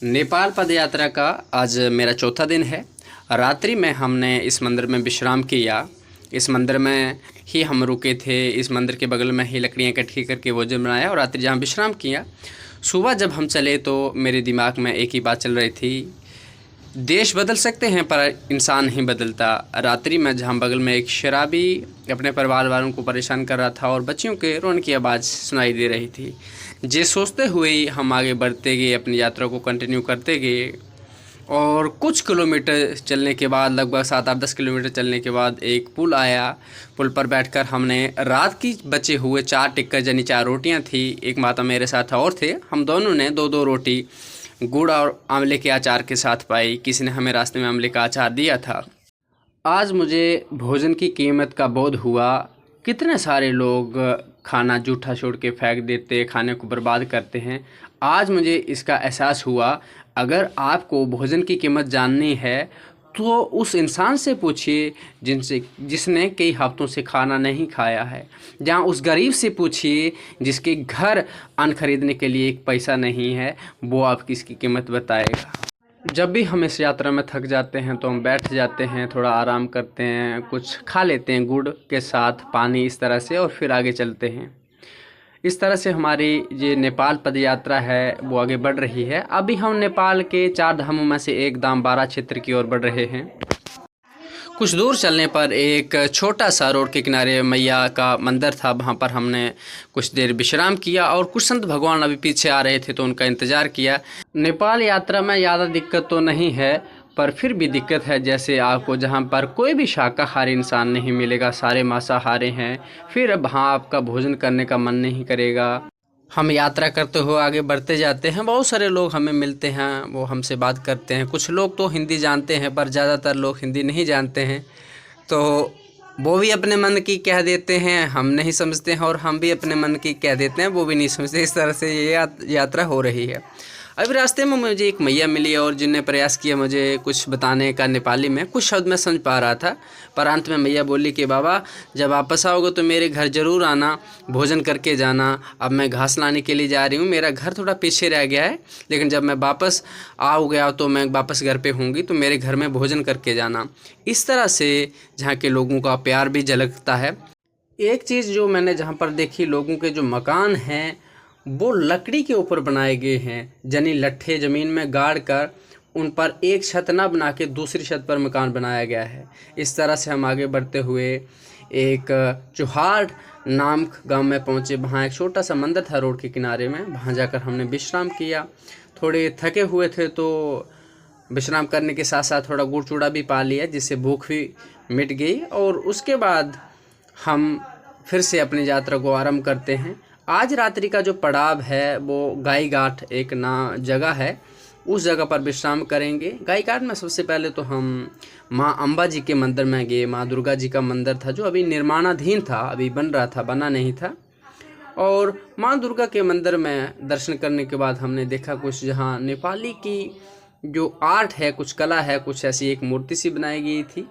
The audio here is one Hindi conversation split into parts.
नेपाल पद यात्रा का आज मेरा चौथा दिन है। रात्रि में हमने इस मंदिर में विश्राम किया। इस मंदिर में ही हम रुके थे। इस मंदिर के बगल में ही लकड़ियाँ इकट्ठी करके भोजन बनाया और रात्रि जहाँ विश्राम किया। सुबह जब हम चले तो मेरे दिमाग में एक ही बात चल रही थी, देश बदल सकते हैं पर इंसान नहीं बदलता। रात्रि में जहाँ बगल में एक शराबी अपने परिवार वालों को परेशान कर रहा था और बच्चियों के रोने की आवाज़ सुनाई दे रही थी। ये सोचते हुए ही हम आगे बढ़ते गए, अपनी यात्रा को कंटिन्यू करते गए और कुछ किलोमीटर चलने के बाद, लगभग 7-8-10 किलोमीटर चलने के बाद एक पुल आया। पुल पर बैठकर हमने रात की बचे हुए 4 टिक्कर यानी 4 रोटियां थी, एक माता मेरे साथ और थे, हम दोनों ने 2-2 रोटी गुड़ और आंवले के अचार के साथ पाई। किसी ने हमें रास्ते में आंवले का अचार दिया था। आज मुझे भोजन की कीमत का बोध हुआ। कितने सारे लोग खाना जूठा छोड़ के फेंक देते, खाने को बर्बाद करते हैं। आज मुझे इसका एहसास हुआ, अगर आपको भोजन की कीमत जाननी है तो उस इंसान से पूछिए जिसने कई हफ्तों से खाना नहीं खाया है। जहाँ उस गरीब से पूछिए जिसके घर अन्न खरीदने के लिए एक पैसा नहीं है, वो आपकी इसकी कीमत बताएगा। जब भी हम इस यात्रा में थक जाते हैं तो हम बैठ जाते हैं, थोड़ा आराम करते हैं, कुछ खा लेते हैं गुड़ के साथ पानी, इस तरह से, और फिर आगे चलते हैं। इस तरह से हमारी ये नेपाल पद यात्रा है वो आगे बढ़ रही है। अभी हम नेपाल के 4 धामों में से एक धाम बारा क्षेत्र की ओर बढ़ रहे हैं। कुछ दूर चलने पर एक छोटा सा रोड के किनारे मैया का मंदिर था, वहाँ पर हमने कुछ देर विश्राम किया और कुछ संत भगवान अभी पीछे आ रहे थे तो उनका इंतज़ार किया। नेपाल यात्रा में ज़्यादा दिक्कत तो नहीं है, पर फिर भी दिक्कत है। जैसे आपको जहाँ पर कोई भी शाकाहारी इंसान नहीं मिलेगा, सारे मांसाहारी हैं, फिर वहाँ आपका भोजन करने का मन नहीं करेगा। हम यात्रा करते हुए आगे बढ़ते जाते हैं, बहुत सारे लोग हमें मिलते हैं, वो हमसे बात करते हैं। कुछ लोग तो हिंदी जानते हैं पर ज़्यादातर लोग हिंदी नहीं जानते हैं, तो वो भी अपने मन की कह देते हैं, हम नहीं समझते हैं, और हम भी अपने मन की कह देते हैं, वो भी नहीं समझते। इस तरह से ये यात्रा हो रही है। अभी रास्ते में मुझे एक मैया मिली और जिनने प्रयास किया मुझे कुछ बताने का नेपाली में। कुछ शब्द मैं समझ पा रहा था, पर अंत में मैया बोली कि बाबा जब वापस आओगे तो मेरे घर ज़रूर आना, भोजन करके जाना। अब मैं घास लाने के लिए जा रही हूँ, मेरा घर थोड़ा पीछे रह गया है, लेकिन जब मैं वापस आ गया तो मैं वापस घर पे होंगी, तो मेरे घर में भोजन करके जाना। इस तरह से जहाँ के लोगों का प्यार भी झलकता है। एक चीज़ जो मैंने जहाँ पर देखी, लोगों के जो मकान हैं वो लकड़ी के ऊपर बनाए गए हैं, यानी लट्ठे ज़मीन में गाड़ कर उन पर एक छत ना बना के दूसरी छत पर मकान बनाया गया है। इस तरह से हम आगे बढ़ते हुए एक चौहाड़ नाम गांव में पहुंचे। वहाँ एक छोटा सा मंदिर था रोड के किनारे में, वहाँ जाकर हमने विश्राम किया। थोड़े थके हुए थे तो विश्राम करने के साथ साथ थोड़ा गुड़ चूड़ा भी पा लिया, जिससे भूख भी मिट गई। और उसके बाद हम फिर से अपनी यात्रा को आरंभ करते हैं। आज रात्रि का जो पड़ाव है वो गाई घाट एक जगह है, उस जगह पर विश्राम करेंगे। गाई घाट में सबसे पहले तो हम माँ अम्बा जी के मंदिर में गए। माँ दुर्गा जी का मंदिर था जो अभी निर्माणाधीन था, अभी बन रहा था, बना नहीं था। और माँ दुर्गा के मंदिर में दर्शन करने के बाद हमने देखा कुछ जहाँ नेपाली की जो आर्ट है, कुछ कला है, कुछ ऐसी एक मूर्ति सी बनाई गई थी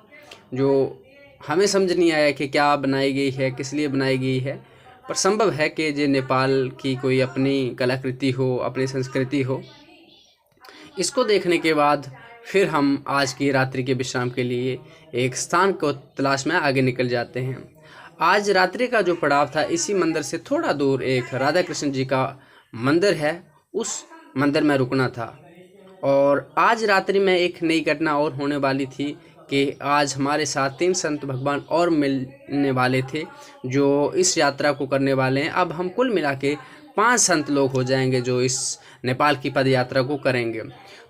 जो हमें समझ नहीं आया कि क्या बनाई गई है, किस लिए बनाई गई है, पर संभव है कि ये नेपाल की कोई अपनी कलाकृति हो, अपनी संस्कृति हो। इसको देखने के बाद फिर हम आज की रात्रि के विश्राम के लिए एक स्थान को तलाश में आगे निकल जाते हैं। आज रात्रि का जो पड़ाव था, इसी मंदिर से थोड़ा दूर एक राधा कृष्ण जी का मंदिर है, उस मंदिर में रुकना था। और आज रात्रि में एक नई घटना और होने वाली थी कि आज हमारे साथ 3 संत भगवान और मिलने वाले थे जो इस यात्रा को करने वाले हैं। अब हम कुल मिला के 5 संत लोग हो जाएंगे जो इस नेपाल की पद यात्रा को करेंगे।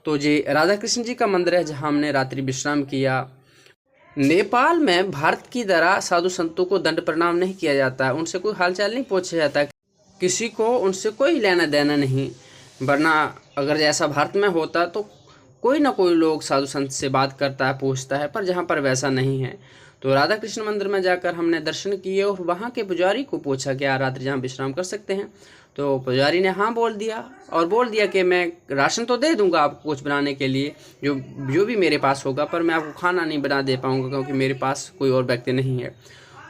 तो ये राधा कृष्ण जी का मंदिर है जहां हमने रात्रि विश्राम किया। नेपाल में भारत की तरह साधु संतों को दंड प्रणाम नहीं किया जाता है, उनसे कोई हालचाल नहीं पूछा जाता, किसी को उनसे कोई लेना देना नहीं। वरना अगर जैसा भारत में होता तो कोई ना कोई लोग साधु संत से बात करता है, पूछता है, पर जहाँ पर वैसा नहीं है। तो राधा कृष्ण मंदिर में जाकर हमने दर्शन किए और वहाँ के पुजारी को पूछा कि रात्रि जहाँ विश्राम कर सकते हैं। तो पुजारी ने हाँ बोल दिया और बोल दिया कि मैं राशन तो दे दूंगा आपको कुछ बनाने के लिए, जो भी मेरे पास होगा, पर मैं आपको खाना नहीं बना दे पाऊँगा क्योंकि मेरे पास कोई और व्यक्ति नहीं है।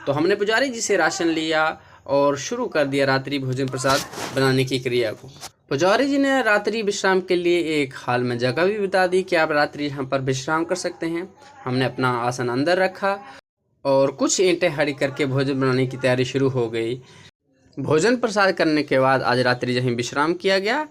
तो हमने पुजारी जी से राशन लिया और शुरू कर दिया रात्रि भोजन प्रसाद बनाने की क्रिया को। पुजारी जी ने रात्रि विश्राम के लिए एक हाल में जगह भी बता दी कि आप रात्रि यहाँ पर विश्राम कर सकते हैं। हमने अपना आसन अंदर रखा और कुछ ईंटें खड़ी करके भोजन बनाने की तैयारी शुरू हो गई। भोजन प्रसाद करने के बाद आज रात्रि यहीं विश्राम किया गया।